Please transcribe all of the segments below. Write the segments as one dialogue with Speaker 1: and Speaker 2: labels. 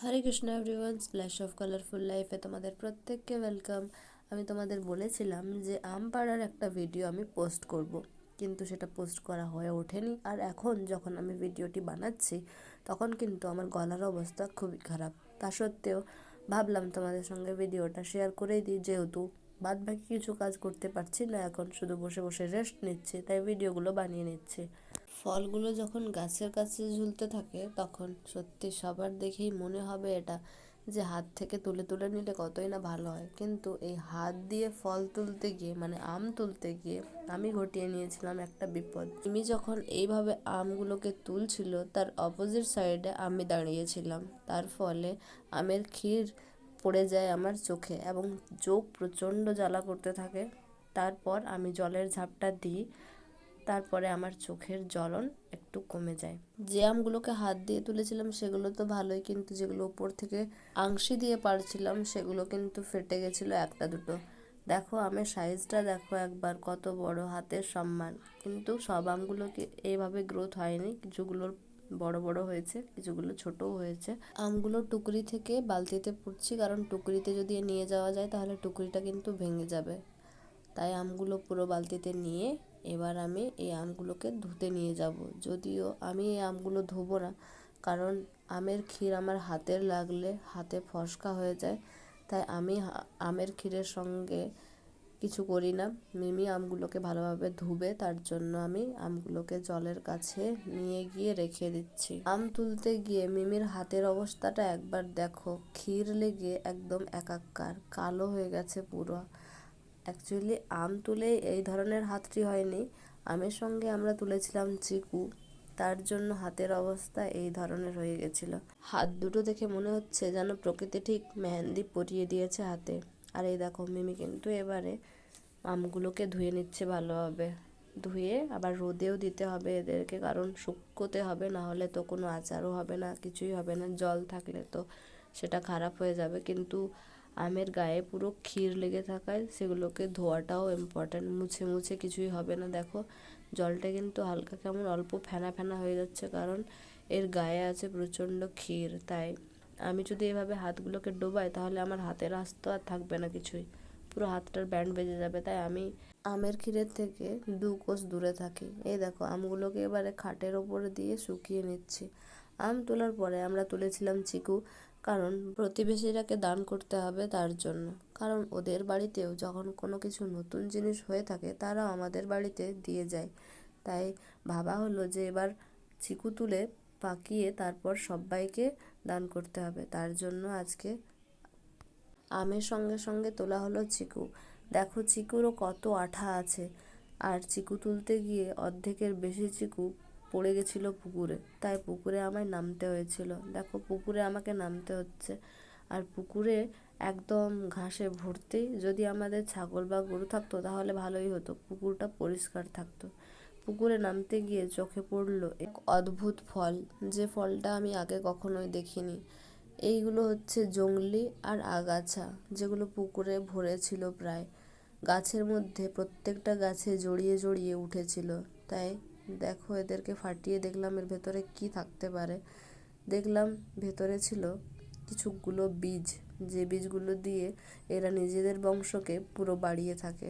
Speaker 1: Hare Krishna everyone, splash of colourful লাইফে তোমাদের প্রত্যেককে ওয়েলকাম। আমি তোমাদের বলেছিলাম যে আম পাড়ার একটা ভিডিও আমি পোস্ট করব, কিন্তু সেটা পোস্ট করা হয়ে ওঠেনি। আর এখন যখন আমি ভিডিওটি বানাচ্ছি তখন কিন্তু আমার গলার অবস্থা খুবই খারাপ। তা সত্ত্বেও ভাবলাম তোমাদের সঙ্গে ভিডিওটা শেয়ার করেই দিই, যেহেতু বাদ বাকি কিছু কাজ করতে পারছি না, এখন শুধু বসে বসে রেস্ট নিচ্ছি, তাই ভিডিওগুলো বানিয়ে নিচ্ছি। ফলগুলো যখন গাছের কাছে ঝুলতে থাকে তখন সত্যি সবার দেখেই মনে হবে এটা যে হাত থেকে তুলে তুলে নিলে কতই না ভালো হয়, কিন্তু এই হাত দিয়ে ফল তুলতে গিয়ে মানে আম তুলতে গিয়ে আমি ঘটিয়ে নিয়েছিলাম একটা বিপদ। আমি যখন এইভাবে আমগুলোকে তুলছিল তার অপোজিট সাইডে আমি দাঁড়িয়েছিলাম, তার ফলে আমের ক্ষীর পড়ে যায় আমার চোখে এবং চোখ প্রচণ্ড জ্বালা করতে থাকে। তারপর আমি জলের ঝাপটা দিই, তারপরে আমার চোখের জ্বলন একটু কমে যায়। যে আমগুলোকে হাত দিয়ে তুলেছিলাম সেগুলো তো ভালোই, কিন্তু যেগুলো উপর থেকে আংশি দিয়ে পারছিলাম সেগুলো কিন্তু ফেটে গেছিলো একটা দুটো। দেখো আমের সাইজটা দেখো একবার, কত বড়, হাতের সম্মান। কিন্তু সব আমগুলোকে এইভাবে গ্রোথ হয়নি, কিছুগুলোর বড় বড় হয়েছে, কিছুগুলো ছোটও হয়েছে। আমগুলো টুকরি থেকে বালতিতে পুড়ছি, কারণ টুকরিতে যদি নিয়ে যাওয়া যায় তাহলে টুকরিটা কিন্তু ভেঙে যাবে। তাই আমগুলো পুরো বালতিতে নিয়ে এবার আমি এই আমগুলোকে ধুতে নিয়ে যাব। যদিও আমি এই আমগুলো ধোবো না, কারণ আমের ক্ষীর আমার হাতের লাগলে হাতে ফসকা হয়ে যায়, তাই আমি আমের ক্ষীরের সঙ্গে কিছু করি না। মিমি আমগুলোকে ভালোভাবে ধুবে, তার জন্য আমি আমগুলোকে জলের কাছে নিয়ে গিয়ে রেখে দিচ্ছি। আম তুলতে গিয়ে মিমির হাতের অবস্থাটা একবার দেখো, ক্ষীর লেগে একদম একাকার কালো হয়ে গেছে পুরো। অ্যাকচুয়ালি আম তুলে এই ধরনের হাতটি হয়নি, আমের সঙ্গে আমরা তুলেছিলাম চিকু, তার জন্য হাতের অবস্থা এই ধরনের হয়ে গেছিল। হাত দুটো দেখে মনে হচ্ছে যেন প্রকৃতি ঠিক মেহেন্দি পরিয়ে দিয়েছে হাতে। আর এই দেখো মিমি কিন্তু এবারে আমগুলোকে ধুয়ে নিচ্ছে ভালোভাবে। ধুয়ে আবার রোদেও দিতে হবে এদেরকে, কারণ শুকোতে হবে, না হলে তো কোনো আচারও হবে না, কিছুই হবে না। জল থাকলে তো সেটা খারাপ হয়ে যাবে, কিন্তু আমের গায়ে পুরো ক্ষীর লেগে থাকায় সেগুলোকে ধোয়াটাও ইম্পর্ট্যান্ট। মুছে মুছে কিছুই হবে না। দেখো জলটা কিন্তু হালকা কেমন অল্প ফেনা ফেনা হয়ে যাচ্ছে, কারণ এর গায়ে আছে প্রচণ্ড ক্ষীর। তাই আমি যদি এভাবে হাতগুলোকে ডোবাই তাহলে আমার হাতের আঁচ তো আর থাকবে না কিছুই, পুরো হাতটার ব্যান্ড বেজে যাবে। তাই আমি আমের ক্ষীরের থেকে 2 কোষ দূরে থাকি। এই দেখো আমগুলোকে এবারে খাটের ওপরে দিয়ে শুকিয়ে নিচ্ছি। আম তোলার পরে আমরা তুলেছিলাম চিকু, কারণ প্রতিবেশীরাকে দান করতে হবে তার জন্য। কারণ ওদের বাড়িতেও যখন কোনো কিছু নতুন জিনিস হয়ে থাকে তারাও আমাদের বাড়িতে দিয়ে যায়। তাই ভাবা হলো যে এবার চিকু তুলে পাকিয়ে তারপর সবাইকে দান করতে হবে, তার জন্য আজকে আমের সঙ্গে সঙ্গে তোলা হলো চিকু। দেখো চিকুরও কত আঠা আছে, আর চিকু তুলতে গিয়ে অর্ধেকের বেশি চিকু পড়ে গেছিলো পুকুরে, তাই পুকুরে আমায় নামতে হয়েছিল। দেখো পুকুরে আমাকে নামতে হচ্ছে, আর পুকুরে একদম ঘাসে ভর্তি। যদি আমাদের ছাগল বা গরু থাকতো তাহলে ভালোই হতো, পুকুরটা পরিষ্কার থাকতো। পুকুরে নামতে গিয়ে চোখে পড়লো এক অদ্ভুত ফল, যে ফলটা আমি আগে কখনোই দেখিনি। এইগুলো হচ্ছে জংলি আর আগাছা, যেগুলো পুকুরে ভরে ছিল প্রায়। গাছের মধ্যে প্রত্যেকটা গাছে জড়িয়ে জড়িয়ে উঠেছিল। তাই দেখো এদেরকে ফাটিয়ে দেখলাম এর ভেতরে কি থাকতে পারে। দেখলাম ভেতরে ছিল কিছুগুলো বীজ, যে বীজগুলো দিয়ে এরা নিজেদের বংশকে পুরো বাড়িয়ে থাকে।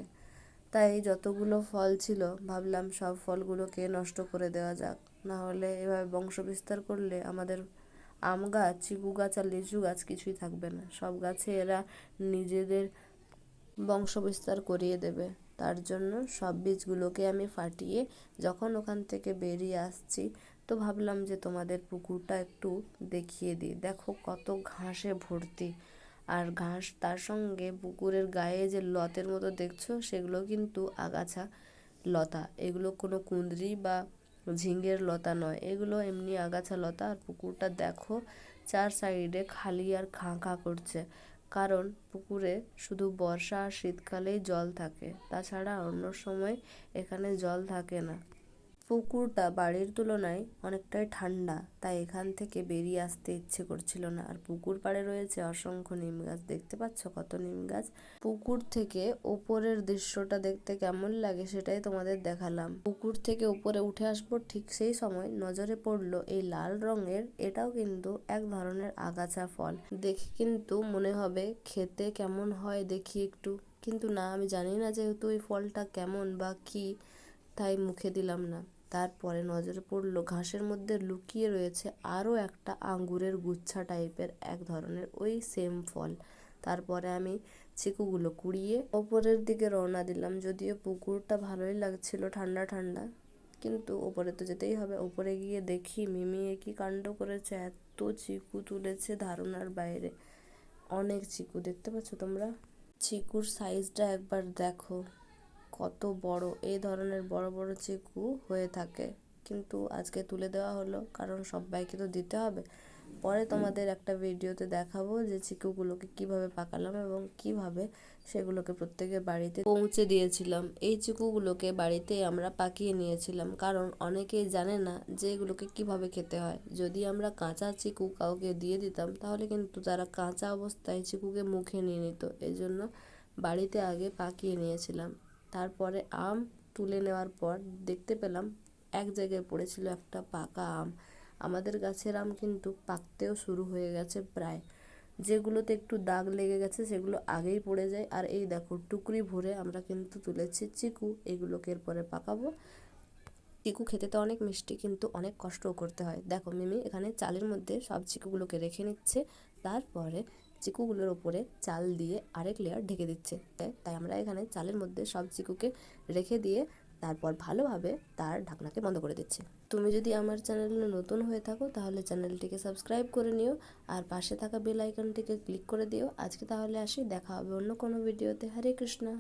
Speaker 1: তাই যতগুলো ফল ছিল ভাবলাম সব ফলগুলোকে নষ্ট করে দেওয়া যাক, না হলে এভাবে বংশ বিস্তার করলে আমাদের আম গাছ, চিকু গাছ আর লিচু গাছ কিছুই থাকবে না। সব গাছে এরা নিজেদের বংশ বিস্তার করিয়ে দেবে। তার জন্য সব বীজগুলোকে আমি ফাটিয়ে যখন ওখান থেকে বেরিয়ে আসছি, তো ভাবলাম যে তোমাদের পুকুরটা একটু দেখিয়ে দিই। দেখো কত ঘাসে ভর্তি, আর ঘাস তার সঙ্গে পুকুরের গায়ে যে লতের মতো দেখছো সেগুলো কিন্তু আগাছা লতা। এগুলো কোনো কুঁদরি বা ঝিঙ্গের লতা নয়, এগুলো এমনি আগাছা লতা। আর পুকুরটা দেখো চার সাইডে খালি আর খাঁ খাঁ করছে, কারণ পুকুরে শুধু বর্ষা আর শীতকালেই জল থাকে, তাছাড়া অন্য সময় এখানে জল থাকে না। পুকুরটা বাড়ির তুলনায় অনেকটাই ঠান্ডা, তাই এখান থেকে বেরিয়ে আসতে ইচ্ছে করছিল না। আর পুকুর পাড়ে রয়েছে অসংখ্য নিম গাছ, দেখতে পাচ্ছ কত নিম গাছ। পুকুর থেকে ওপরের দৃশ্যটা দেখতে কেমন লাগে সেটাই তোমাদের দেখালাম। পুকুর থেকে উপরে উঠে আসবো ঠিক সেই সময় নজরে পড়লো এই লাল রঙের, এটাও কিন্তু এক ধরনের আগাছা ফল। দেখে কিন্তু মনে হবে খেতে কেমন হয় দেখি একটু, কিন্তু না, আমি জানি না যেহেতু এই ফলটা কেমন বা কি, তাই মুখে দিলাম না। তারপরে নজরে পড়লো ঘাসের মধ্যে লুকিয়ে রয়েছে আরও একটা আঙ্গুরের গুচ্ছা টাইপের এক ধরনের ওই সেম ফল। তারপরে আমি চিকুগুলো কুড়িয়ে ওপরের দিকে রওনা দিলাম। যদিও পুকুরটা ভালোই লাগছিল, ঠান্ডা ঠান্ডা, কিন্তু ওপরে তো যেতেই হবে। ওপরে গিয়ে দেখি মিমি কি কাণ্ড করেছে, এত চিকু তুলেছে ধারণার বাইরে। অনেক চিকু, দেখতে পাচ্ছ তোমরা? চিকুর সাইজটা একবার দেখো কত বড়। এই ধরনের বড় বড় চিকু হয়ে থাকে, কিন্তু আজকে তুলে দেওয়া হলো কারণ সবাইকে তো দিতে হবে। পরে তোমাদের একটা ভিডিওতে দেখাবো যে চিকুগুলোকে কিভাবে পাকালাম এবং কিভাবে সেগুলোকে প্রত্যেকের বাড়িতে পৌঁছে দিয়েছিলাম। এই চিকুগুলোকে বাড়িতে আমরা পাকিয়ে নিয়েছিলাম, কারণ অনেকেই জানে না যে এগুলোকে কিভাবে খেতে হয়। যদি আমরা কাঁচা চিকু কাউকে দিয়ে দিতাম তাহলে কিন্তু তারা কাঁচা অবস্থায় চিকুকে মুখে নিয়ে নিত। এই জন্য বাড়িতে আগে পাকিয়ে নিয়েছিলাম। তারপরে আম তুলে নেওয়ার পর দেখতে পেলাম এক জায়গায় পড়েছিল একটা পাকা আম। আমাদের গাছের আম কিন্তু পাকতেও শুরু হয়ে গেছে প্রায়। যেগুলোতে একটু দাগ লেগে গেছে সেগুলো আগেই পড়ে যায়। আর এই দেখো টুকরি ভরে আমরা কিন্তু তুলেছি চিকু, এগুলোকে এরপরে পাকাবো। চিকু খেতে তো অনেক মিষ্টি, কিন্তু অনেক কষ্টও করতে হয়। দেখো মিমি এখানে চালের মধ্যে সব চিকুগুলোকে রেখে নিচ্ছে, তারপরে চিকুগুলোর ওপরে চাল দিয়ে আরেক লেয়ার ঢেকে দিচ্ছে। তাই আমরা এখানে চালের মধ্যে সব চিকুকে রেখে দিয়ে তারপর ভালোভাবে তার ঢাকনাকে বন্ধ করে দিচ্ছি। তুমি যদি আমার চ্যানেলে নতুন হয়ে থাকো তাহলে চ্যানেলটিকে সাবস্ক্রাইব করে নিও আর পাশে থাকা বেল আইকনটিকে ক্লিক করে দিও। আজকে তাহলে আসি, দেখা হবে অন্য কোনো ভিডিওতে। হরে কৃষ্ণা।